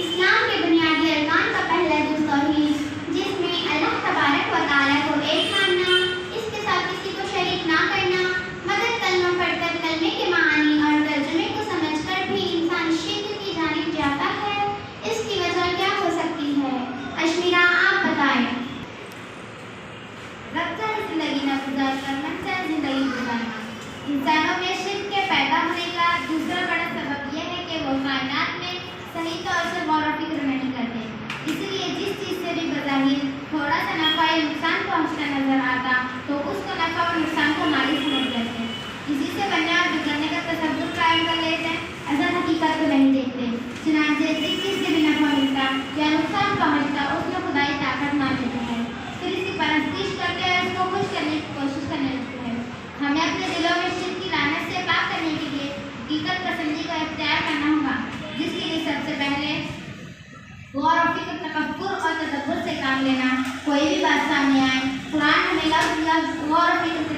اسلام کے بنیادی ارکان کا پہلا جز توحید، جس میں اللہ تبارک و تعالیٰ کو ایک ماننا، اس کے ساتھ کسی کو شریک نہ کرنا، مگر کلمہ پڑھ کر کلمے کے معانی اور ترجمے کو سمجھ کر بھی انسان شرک کی جانب جاتا ہے۔ اس کی وجہ کیا ہو سکتی ہے؟ اشمیرہ آپ بتائیں۔ رب چاہے زندگی نہ گزار کر من چاہے زندگی گزارنا۔ انسانوں میں شرک کے پیدا ہونے کا دوسرا بڑا سبب یہ ہے کہ وہ کائنات میں صحیح طور سے غور و فکر نہیں کرتے، اس لیے جس چیز سے بھی بظاہر تھوڑا سا نفع یا نقصان پہنچتا نظر آتا تو اس کو نفع اور نقصان کو مالی سمجھ لیتے، اسی سے بننے اور بگڑنے کا تصور قائم کر لیتے ہیں، اصل حقیقت کو نہیں دیکھتے۔ چنانچہ جس چیز سے بھی نفع ملتا یا نقصان پہنچتا اس میں خدائی طاقت مان لیتے ہیں، پھر اس کی پرستش کرتے اور اس کو خوش کرنے کی کوشش کرنے لگتے ہیں۔ ہمیں اپنے دلوں میں شرک کی لعنت سے پاک کرنے کے لیے حقیقت پسندی کا اختیار کرنا ہوگا، جس کے لیے سب سے پہلے غور و فکر، تفکر اور تدبر سے کام لینا۔ کوئی بھی بات سامنے آئے، قرآن ہمیں لفظ غور و فکر